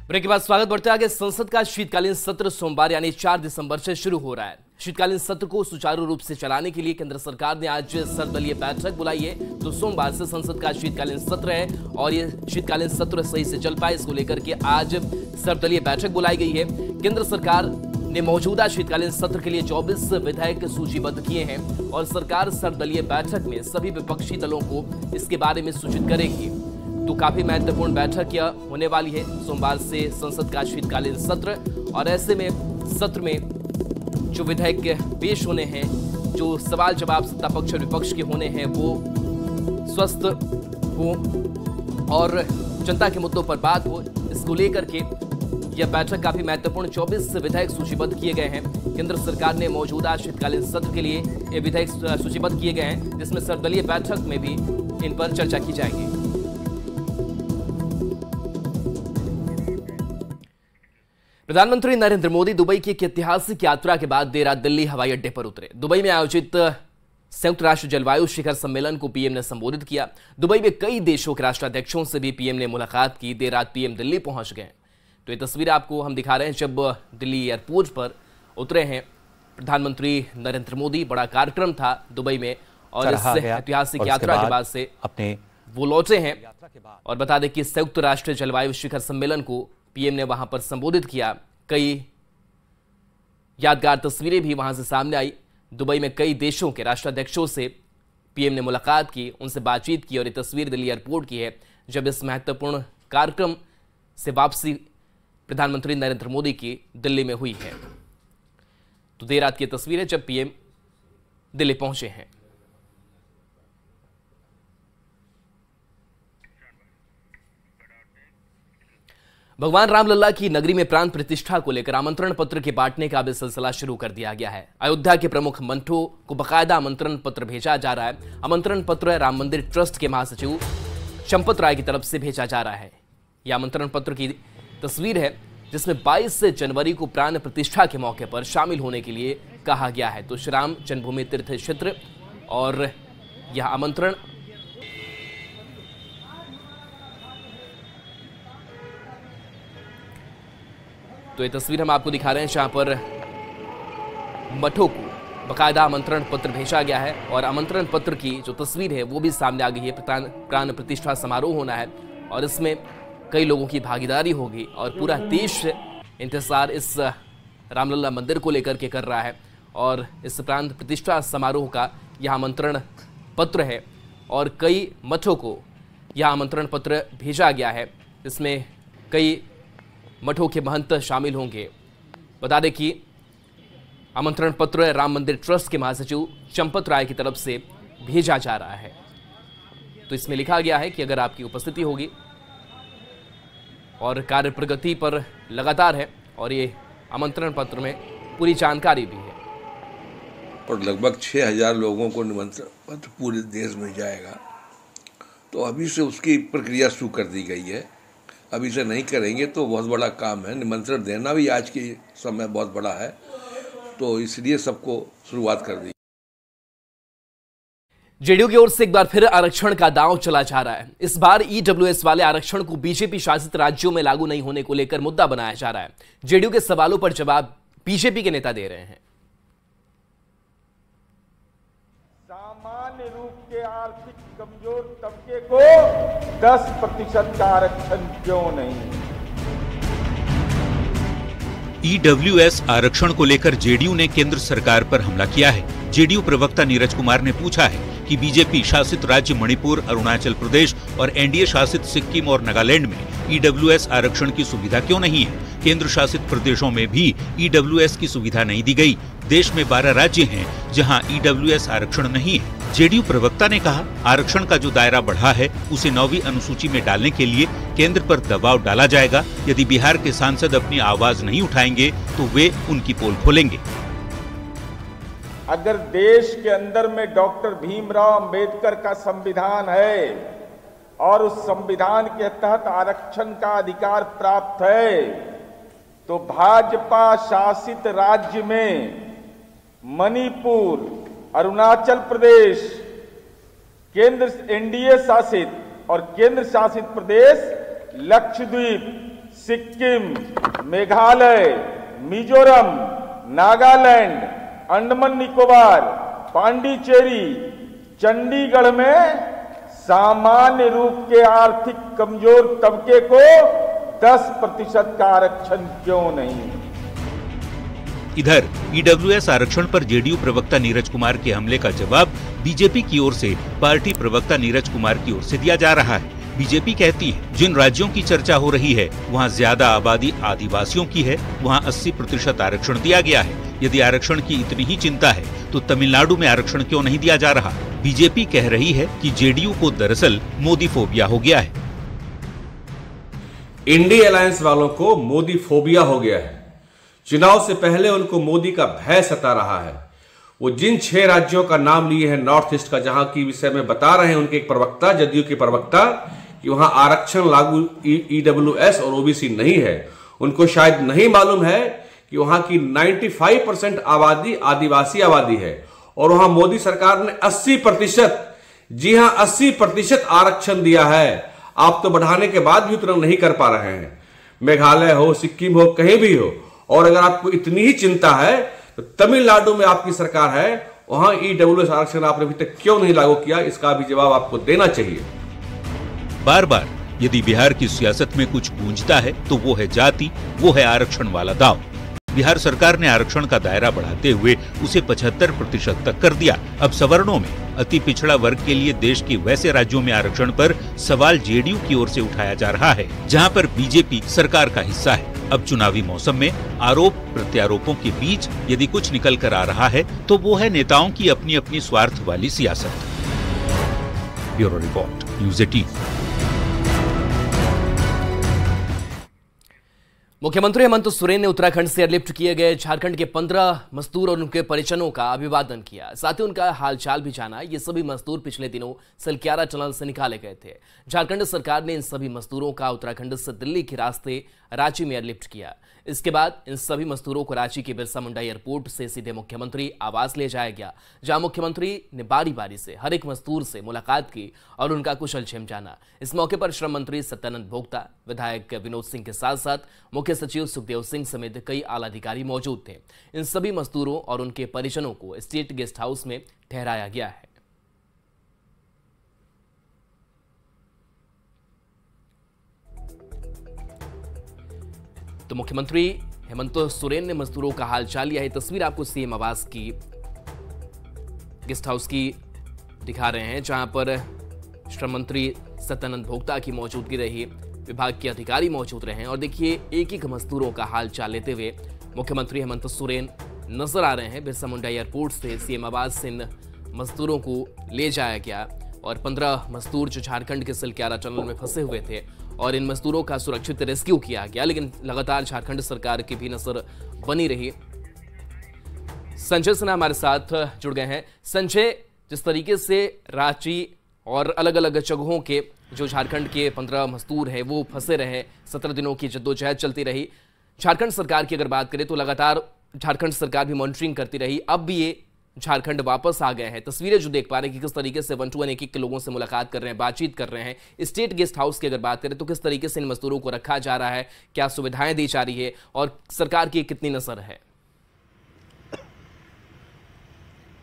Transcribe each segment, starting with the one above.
Break के बाद स्वागत बढ़ते आगे। संसद का शीतकालीन सत्र सोमवार यानी 4 दिसंबर से शुरू हो रहा है। शीतकालीन सत्र को सुचारू रूप से चलाने के लिए केंद्र सरकार ने आज सर्वदलीय बैठक बुलाई है। तो सोमवार से संसद का शीतकालीन सत्र है और ये शीतकालीन सत्र सही से चल पाए इसको लेकर के आज सर्वदलीय बैठक बुलाई गई है। केंद्र सरकार ने मौजूदा शीतकालीन सत्र के लिए 24 विधेयक सूचीबद्ध किए हैं और सरकार सर्वदलीय बैठक में सभी विपक्षी दलों को इसके बारे में सूचित करेगी। तो काफी महत्वपूर्ण बैठक यह होने वाली है। सोमवार से संसद का शीतकालीन सत्र और ऐसे में सत्र में जो विधेयक पेश होने हैं, जो सवाल जवाब सत्ता पक्ष और विपक्ष के होने हैं, वो स्वस्थ हो और जनता के मुद्दों पर बात हो, इसको लेकर के यह बैठक काफी महत्वपूर्ण। 24 विधेयक सूचीबद्ध किए गए हैं। केंद्र सरकार ने मौजूदा शीतकालीन सत्र के लिए ये विधेयक सूचीबद्ध किए गए हैं, जिसमें सर्वदलीय बैठक में भी इन पर चर्चा की जाएगी। प्रधानमंत्री नरेंद्र मोदी दुबई की एक ऐतिहासिक यात्रा के बाद देर रात दिल्ली हवाई अड्डे पर उतरे। दुबई में आयोजित संयुक्त राष्ट्र जलवायु शिखर सम्मेलन को पीएम ने संबोधित किया। दुबई में कई देशों के राष्ट्राध्यक्षों से भी पीएम ने मुलाकात की। देर रात पीएम दिल्ली पहुंच गए। तो ये तस्वीर आपको हम दिखा रहे हैं जब दिल्ली एयरपोर्ट पर उतरे हैं प्रधानमंत्री नरेंद्र मोदी। बड़ा कार्यक्रम था दुबई में और इस ऐतिहासिक यात्रा के बाद से अपने वो लौटे हैं। और बता दें कि संयुक्त राष्ट्र जलवायु शिखर सम्मेलन को पीएम ने वहां पर संबोधित किया। कई यादगार तस्वीरें भी वहां से सामने आई। दुबई में कई देशों के राष्ट्राध्यक्षों से पीएम ने मुलाकात की, उनसे बातचीत की और ये तस्वीर दिल्ली एयरपोर्ट की है जब इस महत्वपूर्ण कार्यक्रम से वापसी प्रधानमंत्री नरेंद्र मोदी की दिल्ली में हुई है। तो देर रात की तस्वीर है जब पीएम दिल्ली पहुंचे हैं। भगवान रामलला की नगरी में प्राण प्रतिष्ठा को लेकर आमंत्रण पत्र के बांटने का भी सिलसिला शुरू कर दिया गया है। अयोध्या के प्रमुख मंठों को बकायदा आमंत्रण पत्र भेजा जा रहा है। आमंत्रण पत्र राम मंदिर ट्रस्ट के महासचिव चंपत राय की तरफ से भेजा जा रहा है। यह आमंत्रण पत्र की तस्वीर है जिसमें 22 जनवरी को प्राण प्रतिष्ठा के मौके पर शामिल होने के लिए कहा गया है। तो श्री राम जन्मभूमि तीर्थ क्षेत्र और यह आमंत्रण तो ये तस्वीर हम आपको दिखा रहे हैं जहां पर मठों को बकायदा आमंत्रण पत्र भेजा गया है और आमंत्रण पत्र की जो तस्वीर है वो भी सामने आ गई है। प्राण प्रतिष्ठा समारोह होना है और इसमें कई लोगों की भागीदारी होगी और पूरा देश इंतजार इस रामलला मंदिर को लेकर के कर रहा है। और इस प्राण प्रतिष्ठा समारोह का यह आमंत्रण पत्र है और कई मठों को यह आमंत्रण पत्र भेजा गया है। इसमें कई मठों के महंत शामिल होंगे। बता दें कि आमंत्रण पत्र राम मंदिर ट्रस्ट के महासचिव चंपत राय की तरफ से भेजा जा रहा है। तो इसमें लिखा गया है कि अगर आपकी उपस्थिति होगी और कार्य प्रगति पर लगातार है और ये आमंत्रण पत्र में पूरी जानकारी भी है। और लगभग 6000 लोगों को निमंत्रण पत्र पूरे देश में जाएगा। तो अभी से उसकी प्रक्रिया शुरू कर दी गई है। अभी से नहीं करेंगे तो बहुत बड़ा काम है। निमंत्रण देना भी आज के समय बहुत बड़ा है, तो इसलिए सबको शुरुआत कर दी। जेडीयू की ओर से एक बार फिर आरक्षण का दांव चला जा रहा है। इस बार ईडब्ल्यूएस वाले आरक्षण को बीजेपी शासित राज्यों में लागू नहीं होने को लेकर मुद्दा बनाया जा रहा है। जेडीयू के सवालों पर जवाब बीजेपी के नेता दे रहे हैं। सामान्य रूप के आर्थिक कमजोर तबके को 10% का आरक्षण क्यों नहीं? ईडब्ल्यूएस आरक्षण को लेकर जेडीयू ने केंद्र सरकार पर हमला किया है। जेडीयू प्रवक्ता नीरज कुमार ने पूछा है कि बीजेपी शासित राज्य मणिपुर, अरुणाचल प्रदेश और एनडीए शासित सिक्किम और नागालैंड में ईडब्ल्यूएस आरक्षण की सुविधा क्यों नहीं है? केंद्र शासित प्रदेशों में भी ईडब्ल्यूएस की सुविधा नहीं दी गई। देश में 12 राज्य हैं जहां ईडब्ल्यूएस आरक्षण नहीं है। जेडीयू प्रवक्ता ने कहा, आरक्षण का जो दायरा बढ़ा है उसे 9वीं अनुसूची में डालने के लिए केंद्र पर दबाव डाला जाएगा। यदि बिहार के सांसद अपनी आवाज नहीं उठाएंगे तो वे उनकी पोल खोलेंगे। अगर देश के अंदर में डॉक्टर भीमराव अंबेडकर का संविधान है और उस संविधान के तहत आरक्षण का अधिकार प्राप्त है, तो भाजपा शासित राज्य में मणिपुर, अरुणाचल प्रदेश, केंद्र एनडीए शासित और केंद्र शासित प्रदेश लक्षद्वीप, सिक्किम, मेघालय, मिजोरम, नागालैंड, अंडमान निकोबार, पांडिचेरी, चंडीगढ़ में सामान्य रूप के आर्थिक कमजोर तबके को 10% का आरक्षण क्यों नहीं? इधर ईडब्ल्यूएस आरक्षण पर जेडीयू प्रवक्ता नीरज कुमार के हमले का जवाब बीजेपी की ओर से पार्टी प्रवक्ता नीरज कुमार की ओर से दिया जा रहा है। बीजेपी कहती है जिन राज्यों की चर्चा हो रही है वहां ज्यादा आबादी आदिवासियों की है, वहां 80% आरक्षण दिया गया है। यदि आरक्षण की इतनी ही चिंता है तो तमिलनाडु में आरक्षण क्यों नहीं दिया जा रहा? बीजेपी कह रही है कि जेडीयू को दरअसल मोदी फोबिया हो गया है। इंडिया अलायंस वालों को मोदी फोबिया हो गया है। चुनाव से पहले उनको मोदी का भय सता रहा है। वो जिन 6 राज्यों का नाम लिए हैं नॉर्थ ईस्ट का, जहां की विषय में बता रहे हैं उनके एक प्रवक्ता, जदयू के प्रवक्ता, कि वहां आरक्षण लागू ईडब्ल्यूएस और ओबीसी नहीं है। उनको शायद नहीं मालूम है कि वहां की 95% आबादी आदिवासी आबादी है और वहां मोदी सरकार ने 80%, जी हां 80% आरक्षण दिया है। आप तो बढ़ाने के बाद भी उतना नहीं कर पा रहे हैं। मेघालय हो, सिक्किम हो, कहीं भी हो। और अगर आपको इतनी ही चिंता है तो तमिलनाडु में आपकी सरकार है, वहां ईडब्ल्यूएस आरक्षण आपने अभी तक क्यों नहीं लागू किया, इसका भी जवाब आपको देना चाहिए। बार बार यदि बिहार की सियासत में कुछ गूंजता है तो वो है जाति, वो है आरक्षण वाला दांव। बिहार सरकार ने आरक्षण का दायरा बढ़ाते हुए उसे 75% तक कर दिया। अब सवर्णों में अति पिछड़ा वर्ग के लिए देश के वैसे राज्यों में आरक्षण पर सवाल जेडीयू की ओर से उठाया जा रहा है जहां पर बीजेपी सरकार का हिस्सा है। अब चुनावी मौसम में आरोप प्रत्यारोपों के बीच यदि कुछ निकल कर आ रहा है तो वो है नेताओं की अपनी अपनी स्वार्थ वाली सियासत। Bureau report, news 18। मुख्यमंत्री हेमंत सोरेन ने उत्तराखंड से एयरलिफ्ट किए गए झारखंड के 15 मजदूर और उनके परिजनों का अभिवादन किया, साथ ही उनका हालचाल भी जाना। ये सभी मजदूर पिछले दिनों सलक्यारा टनल से निकाले गए थे। झारखंड सरकार ने इन सभी मजदूरों का उत्तराखंड से दिल्ली के रास्ते रांची में एयरलिफ्ट किया। इसके बाद इन सभी मजदूरों को रांची के बिरसा मुंडा एयरपोर्ट से सीधे मुख्यमंत्री आवास ले जाया गया, जहां मुख्यमंत्री ने बारी बारी से हर एक मजदूर से मुलाकात की और उनका कुशलक्षेम जाना। इस मौके पर श्रम मंत्री सत्यानंद भोक्ता, विधायक विनोद सिंह के साथ साथ मुख्य सचिव सुखदेव सिंह समेत कई आला अधिकारी मौजूद थे। इन सभी मजदूरों और उनके परिजनों को स्टेट गेस्ट हाउस में ठहराया गया है। तो मुख्यमंत्री हेमंत सोरेन ने मजदूरों का हालचाल लिया है। तस्वीर आपको सीएम आवास की गेस्ट हाउस की दिखा रहे हैं, जहां पर श्रम मंत्री सत्यानंद भोक्ता की मौजूदगी रही, विभाग के अधिकारी मौजूद रहे और देखिए एक एक मजदूरों का हालचाल लेते हुए मुख्यमंत्री हेमंत सोरेन नजर आ रहे हैं। बिरसा मुंडा एयरपोर्ट से सीएम आवास से इन मजदूरों को ले जाया गया और 15 मजदूर जो झारखंड के सलक्यारा टनल में फंसे हुए थे और इन मजदूरों का सुरक्षित रेस्क्यू किया गया, लेकिन लगातार झारखंड सरकार की भी नजर बनी रही। संजय सिन्हा हमारे साथ जुड़ गए हैं। संजय, जिस तरीके से रांची और अलग अलग जगहों के जो झारखंड के 15 मजदूर हैं वो फंसे रहे, 17 दिनों की जद्दोजहद चलती रही। झारखंड सरकार की अगर बात करें तो लगातार झारखंड सरकार भी मॉनिटरिंग करती रही। अब भी ये झारखंड वापस आ गए हैं। तस्वीरें जो देख पा रहे हैं कि किस तरीके से 1 to 1 एक-एक के लोगों से मुलाकात कर रहे हैं, बातचीत कर रहे हैं। स्टेट गेस्ट हाउस की अगर बात करें तो किस तरीके से इन मजदूरों को रखा जा रहा है, क्या सुविधाएं दी जा रही है और सरकार की कितनी नजर है?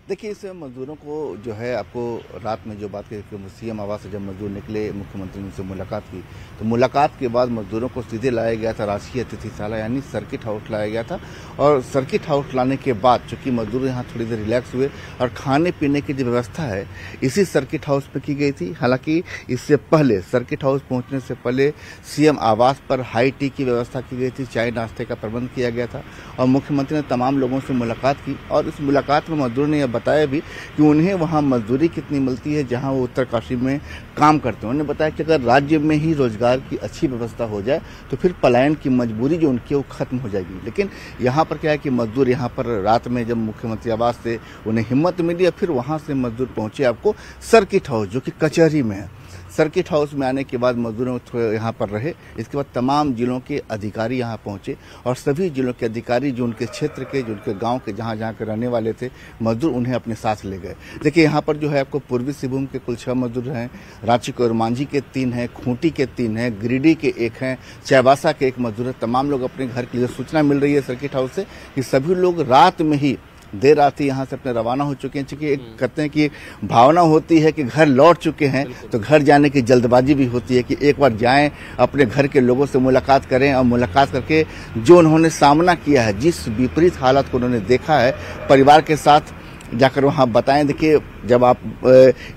देखिए, इस मजदूरों को जो है आपको रात में जो बात की, सीएम आवास से जब मजदूर निकले, मुख्यमंत्री ने उनसे मुलाकात की तो मुलाकात के बाद मजदूरों को सीधे लाया गया था राजकीय अतिथिशाला यानी सर्किट हाउस लाया गया था। और सर्किट हाउस लाने के बाद चूंकि मजदूर यहाँ थोड़ी देर रिलैक्स हुए और खाने पीने की जो व्यवस्था है इसी सर्किट हाउस पर की गई थी। हालांकि इससे पहले सर्किट हाउस पहुँचने से पहले सीएम आवास पर हाई टी की व्यवस्था की गई थी, चाय नाश्ते का प्रबंध किया गया था और मुख्यमंत्री ने तमाम लोगों से मुलाकात की। और इस मुलाकात में मजदूर ने यह बताया भी कि उन्हें वहां मजदूरी कितनी मिलती है जहां वो उत्तरकाशी में काम करते हैं। उन्होंने बताया कि अगर राज्य में ही रोजगार की अच्छी व्यवस्था हो जाए तो फिर पलायन की मजबूरी जो उनकी वो खत्म हो जाएगी। लेकिन यहाँ पर क्या है कि मजदूर यहाँ पर रात में जब मुख्यमंत्री आवास से उन्हें हिम्मत मिली और फिर वहाँ से मजदूर पहुँचे आपको सर्किट हाउस जो कि कचहरी में है। सर्किट हाउस में आने के बाद मजदूरों यहाँ पर रहे। इसके बाद तमाम जिलों के अधिकारी यहाँ पहुंचे और सभी जिलों के अधिकारी जो उनके क्षेत्र के, जो उनके गांव के जहाँ जहाँ के रहने वाले थे मजदूर, उन्हें अपने साथ ले गए। देखिए यहाँ पर जो है आपको पूर्वी सिंहभूम के कुल 6 मजदूर हैं, रांची के मांझी के 3 हैं, खूंटी के 3 हैं, गिरिडीह के 1 हैं, चाईबासा के 1 मजदूर है। तमाम लोग अपने घर के लिए सूचना मिल रही है सर्किट हाउस से कि सभी लोग रात में ही देर रात ही यहाँ से अपने रवाना हो चुके हैं। चूंकि एक कहते हैं कि भावना होती है कि घर लौट चुके हैं तो घर जाने की जल्दबाजी भी होती है कि एक बार जाएं, अपने घर के लोगों से मुलाकात करें और मुलाकात करके जो उन्होंने सामना किया है, जिस विपरीत हालत को उन्होंने देखा है, परिवार के साथ जाकर वहाँ बताएं। देखिए जब आप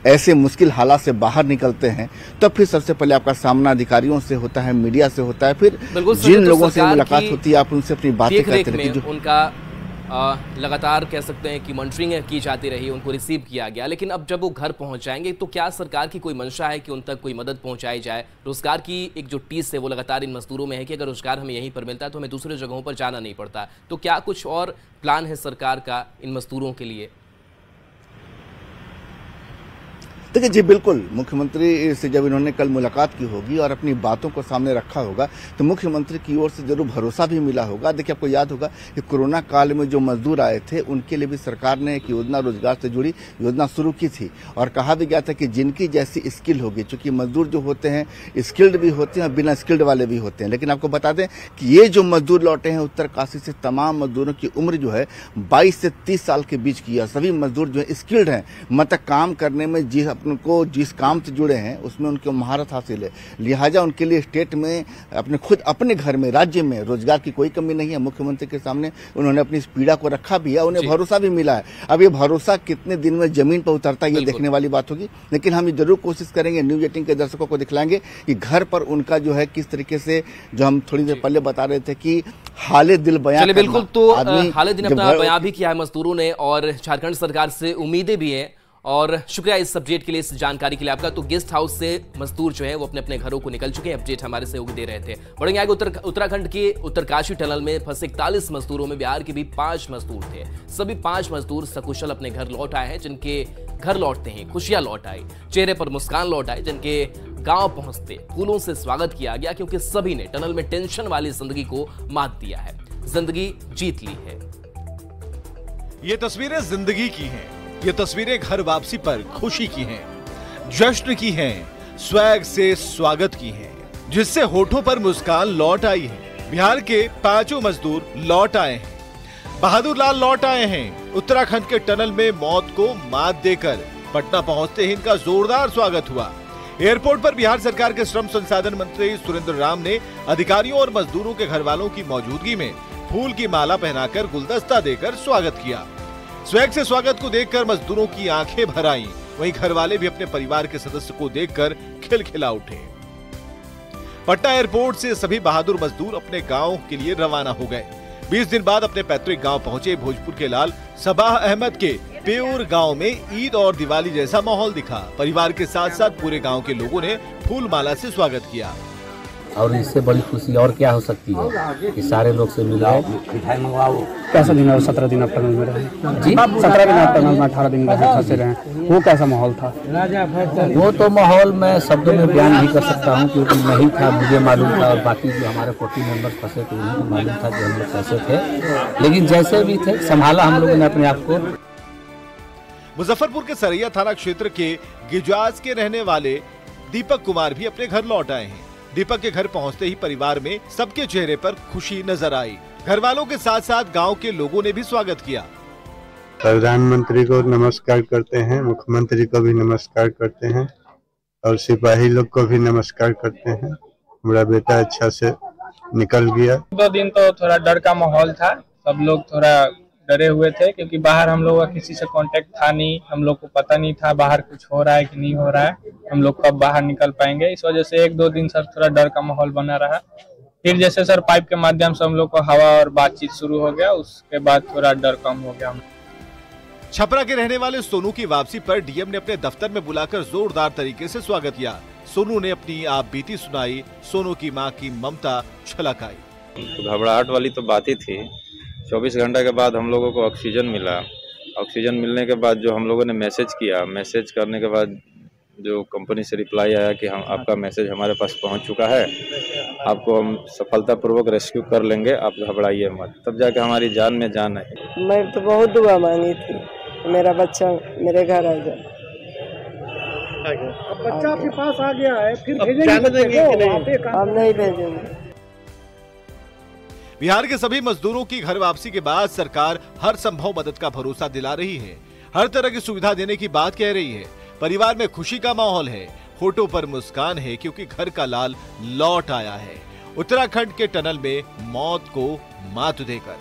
ऐसे मुश्किल हालात से बाहर निकलते हैं तब फिर सबसे पहले आपका सामना अधिकारियों से होता है, मीडिया से होता है, फिर जिन लोगों से मुलाकात होती है आप उनसे अपनी बातें करते रहते हैं। उनका लगातार कह सकते हैं कि मॉनिटरिंग की जाती रही, उनको रिसीव किया गया, लेकिन अब जब वो घर पहुंच जाएंगे तो क्या सरकार की कोई मंशा है कि उन तक कोई मदद पहुंचाई जाए? रोजगार की एक जो टीस है वो लगातार इन मजदूरों में है कि अगर रोजगार हमें यहीं पर मिलता है तो हमें दूसरे जगहों पर जाना नहीं पड़ता। तो क्या कुछ और प्लान है सरकार का इन मजदूरों के लिए? देखिए जी बिल्कुल, मुख्यमंत्री से जब इन्होंने कल मुलाकात की होगी और अपनी बातों को सामने रखा होगा तो मुख्यमंत्री की ओर से जरूर भरोसा भी मिला होगा। देखिए आपको याद होगा कि कोरोना काल में जो मजदूर आए थे उनके लिए भी सरकार ने एक योजना, रोजगार से जुड़ी योजना शुरू की थी और कहा भी गया था कि जिनकी जैसी स्किल होगी, चूंकि मजदूर जो होते हैं स्किल्ड भी होते हैं और बिना स्किल्ड वाले भी होते हैं। लेकिन आपको बता दें कि ये जो मजदूर लौटे हैं उत्तरकाशी से, तमाम मजदूरों की उम्र जो है 22 से 30 साल के बीच की है। सभी मजदूर जो है स्किल्ड हैं, मतलब काम करने में उनको जिस काम से जुड़े हैं उसमें उनकी महारत हासिल है। लिहाजा उनके लिए स्टेट में अपने घर में, राज्य में रोजगार की कोई कमी नहीं है। मुख्यमंत्री के सामने उन्होंने अपनी इस पीड़ा को रखा भी है, उन्हें भरोसा भी मिला है। अब ये भरोसा कितने दिन में जमीन पर उतरता है ये देखने वाली बात होगी, लेकिन हम ये जरूर कोशिश करेंगे, न्यूज 18 के दर्शकों को दिखलाएंगे कि घर पर उनका जो है किस तरीके से, जो हम थोड़ी देर पहले बता रहे थे कि हाले दिल बयां। बिल्कुल, तो हाले दिन अपना बयां भी किया है मजदूरों ने और झारखंड सरकार से उम्मीदें भी है। और शुक्रिया इस अपडेट के लिए, इस जानकारी के लिए आपका। तो गेस्ट हाउस से मजदूर जो है वो अपने अपने घरों को निकल चुके हैं। अपडेट हमारे सहयोगी दे रहे थे। बढ़ेंगे आगे उत्तराखंड के उत्तरकाशी टनल में फंसे 41 मजदूरों में बिहार के भी 5 मजदूर थे। सभी 5 मजदूर सकुशल अपने घर लौट आए हैं। जिनके घर लौटते ही खुशियां लौट आई, चेहरे पर मुस्कान लौट आई। जिनके गांव पहुंचते फूलों से स्वागत किया गया, क्योंकि सभी ने टनल में टेंशन वाली जिंदगी को मात दिया है, जिंदगी जीत ली है। ये तस्वीरें जिंदगी की हैं। ये तस्वीरें घर वापसी पर खुशी की हैं, जश्न की हैं, स्वैग से स्वागत की हैं, जिससे होठों पर मुस्कान लौट आई है। बिहार के 5 मजदूर लौट आए हैं। बहादुर लाल लौट आए हैं। उत्तराखंड के टनल में मौत को मात देकर पटना पहुंचते ही इनका जोरदार स्वागत हुआ। एयरपोर्ट पर बिहार सरकार के श्रम संसाधन मंत्री सुरेंद्र राम ने अधिकारियों और मजदूरों के घर वालों की मौजूदगी में फूल की माला पहनाकर गुलदस्ता देकर स्वागत किया। स्वैग से स्वागत को देखकर मजदूरों की आंखें भर आईं। वहीं घर वाले भी अपने परिवार के सदस्य को देखकर खिलखिला उठे। पटना एयरपोर्ट से सभी बहादुर मजदूर अपने गांव के लिए रवाना हो गए। 20 दिन बाद अपने पैतृक गांव पहुंचे भोजपुर के लाल सबाह अहमद के पेउर गांव में ईद और दिवाली जैसा माहौल दिखा। परिवार के साथ साथ पूरे गांव के लोगों ने फूल माला से स्वागत किया। और इससे बड़ी खुशी और क्या हो सकती है कि सारे लोग से मिला। कैसा दिन है? 17 दिन आप टनल में रहे जी? 17 दिन आप टनल में 18 दिन फंसे रहे, वो कैसा माहौल था? वो तो माहौल मैं शब्दों में बयान नहीं कर सकता हूँ, क्योंकि नहीं था, मुझे मालूम था और बाकी जो हमारे 40 मेंबर्स फंसे थे उन्हें मालूम था कि हम लोग कैसे थे, लेकिन जैसे भी थे संभाला हम लोगों ने अपने आप को। मुजफ्फरपुर के सरैया थाना क्षेत्र के गिजाज के रहने वाले दीपक कुमार भी अपने घर लौट आए हैं। दीपक के घर पहुंचते ही परिवार में सबके चेहरे पर खुशी नजर आई। घर वालों के साथ साथ गांव के लोगों ने भी स्वागत किया। प्रधानमंत्री को नमस्कार करते हैं, मुख्यमंत्री को भी नमस्कार करते हैं और सिपाही लोग को भी नमस्कार करते हैं। मेरा बेटा अच्छा से निकल गया। 2 दिन तो थोड़ा डर का माहौल था, सब लोग थोड़ा डरे हुए थे, क्योंकि बाहर हम लोग का किसी से कांटेक्ट था नहीं, हम लोग को पता नहीं था बाहर कुछ हो रहा है कि नहीं हो रहा है, हम लोग कब बाहर निकल पाएंगे। इस वजह से 1-2 दिन सर थोड़ा डर का माहौल बना रहा। फिर जैसे सर पाइप के माध्यम से हम लोग को हवा और बातचीत शुरू हो गया, उसके बाद थोड़ा डर कम हो गया। छपरा के रहने वाले सोनू की वापसी पर डीएम ने अपने दफ्तर में बुलाकर जोरदार तरीके से स्वागत किया। सोनू ने अपनी आप बीती सुनाई। सोनू की मां की ममता छलक आई। घबराहट वाली तो बात ही थी। 24 घंटे के बाद हम लोगों को ऑक्सीजन मिला। ऑक्सीजन मिलने के बाद जो हम लोगों ने मैसेज किया, मैसेज करने के बाद जो कंपनी से रिप्लाई आया कि हम आपका मैसेज हमारे पास पहुंच चुका है, आपको हम सफलतापूर्वक रेस्क्यू कर लेंगे, आप घबराइए मत। तब जाके हमारी जान में जान आई। मैं तो बहुत दुआ मांगी थी, मेरा बच्चा मेरे घर आ जाए। अब बच्चा आपके पास आ गया है, फिर भेजेंगे? हम नहीं भेजेंगे। बिहार के सभी मजदूरों की घर वापसी के बाद सरकार हर संभव मदद का भरोसा दिला रही है, हर तरह की सुविधा देने की बात कह रही है। परिवार में खुशी का माहौल है, होठों पर मुस्कान है, क्योंकि घर का लाल लौट आया है उत्तराखंड के टनल में मौत को मात देकर।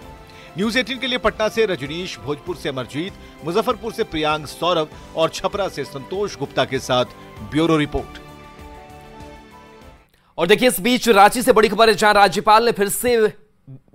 न्यूज 18 के लिए पटना से रजनीश, भोजपुर से अमरजीत, मुजफ्फरपुर से प्रियांक, सौरभ और छपरा से संतोष गुप्ता के साथ ब्यूरो रिपोर्ट। और देखिए, इस बीच रांची से बड़ी खबर है, जहां राज्यपाल ने फिर से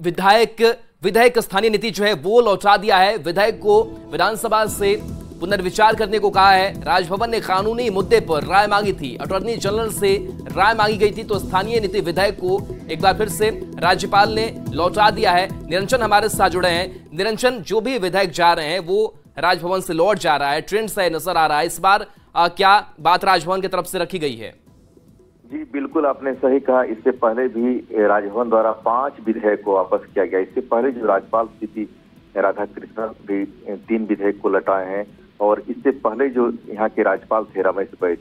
विधायक स्थानीय नीति जो है वो लौटा दिया है। विधायक को विधानसभा से पुनर्विचार करने को कहा है। राजभवन ने कानूनी मुद्दे पर राय मांगी थी, अटॉर्नी जनरल से राय मांगी गई थी, तो स्थानीय नीति विधायक को एक बार फिर से राज्यपाल ने लौटा दिया है। निरंजन हमारे साथ जुड़े हैं। निरंजन, जो भी विधायक जा रहे हैं वो राजभवन से लौट जा रहा है, ट्रेंड से नजर आ रहा है। इस बार क्या बात राजभवन की तरफ से रखी गई है? जी बिल्कुल, आपने सही कहा। इससे पहले भी राजभवन द्वारा 5 विधेयक को वापस किया गया। इससे पहले जो राज्यपाल सीपी राधाकृष्णन भी 3 विधेयक को लौटाए हैं, और इससे पहले जो यहाँ के राज्यपाल थे रमेश बैस,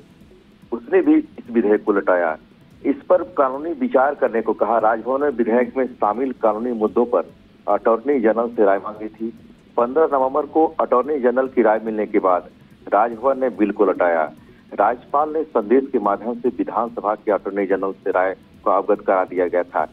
उसने भी इस विधेयक को लौटाया। इस पर कानूनी विचार करने को कहा। राजभवन ने विधेयक में शामिल कानूनी मुद्दों पर अटॉर्नी जनरल से राय मांगी थी। 15 नवंबर को अटॉर्नी जनरल की राय मिलने के बाद राजभवन ने बिल को लौटाया। राज्यपाल ने संदेश के माध्यम से विधानसभा के अटॉर्नी जनरल से राय को अवगत करा दिया गया था।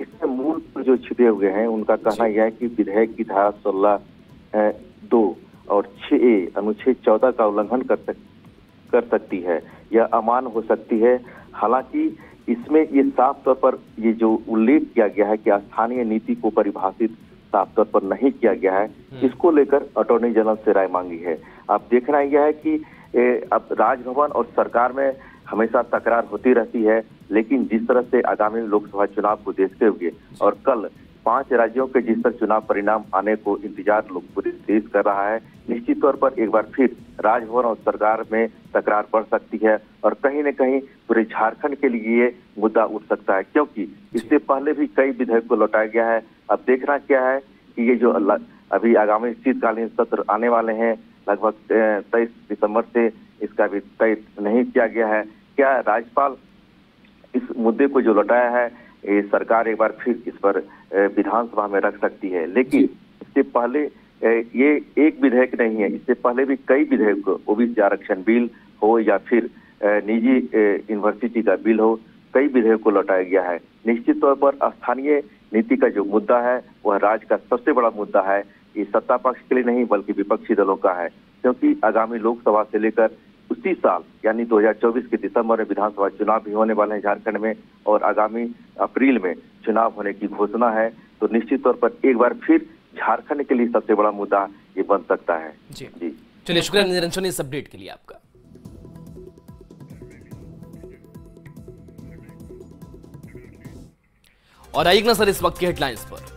इसमें मूल जो छिपे हुए हैं उनका कहना यह है कि विधेयक की धारा 16(2) और 6A अनुच्छेद 14 का उल्लंघन कर सकती है, यह अमान्य हो सकती है। हालांकि इसमें ये साफ तौर पर ये जो उल्लेख किया गया है कि स्थानीय नीति को परिभाषित साफ तौर पर नहीं किया गया है, इसको लेकर अटॉर्नी जनरल से राय मांगी है। अब देखना यह है कि अब राजभवन और सरकार में हमेशा तकरार होती रहती है, लेकिन जिस तरह से आगामी लोकसभा चुनाव को देखते हुए और कल 5 राज्यों के जिस तरह चुनाव परिणाम आने को इंतजार लोग पूरे देश कर रहा है, निश्चित तौर पर एक बार फिर राजभवन और सरकार में तकरार बढ़ सकती है और कहीं न कहीं पूरे झारखंड के लिए ये मुद्दा उठ सकता है, क्योंकि इससे पहले भी कई विधेयक को लौटाया गया है। अब देखना क्या है कि ये जो अभी आगामी शीतकालीन सत्र आने वाले हैं, लगभग 23 दिसंबर से इसका भी तय नहीं किया गया है। क्या राज्यपाल इस मुद्दे को जो लौटाया है, ये सरकार एक बार फिर इस पर विधानसभा में रख सकती है। लेकिन इससे पहले ये एक विधेयक नहीं है, इससे पहले भी कई विधेयक, ओबीसी आरक्षण बिल हो या फिर निजी यूनिवर्सिटी का बिल हो, कई विधेयक को लौटाया गया है। निश्चित तौर पर स्थानीय नीति का जो मुद्दा है वह राज्य का सबसे बड़ा मुद्दा है। ये सत्ता पक्ष के लिए नहीं बल्कि विपक्षी दलों का है, क्योंकि आगामी लोकसभा से लेकर उसी साल यानी 2024 के दिसंबर में विधानसभा चुनाव भी होने वाले हैं झारखंड में, और आगामी अप्रैल में चुनाव होने की घोषणा है। तो निश्चित तौर पर एक बार फिर झारखंड के लिए सबसे बड़ा मुद्दा ये बन सकता है। जी चलिए, शुक्रिया निरंजन इस अपडेट के लिए आपका। और आइए एक नजर इस वक्त की हेडलाइंस पर।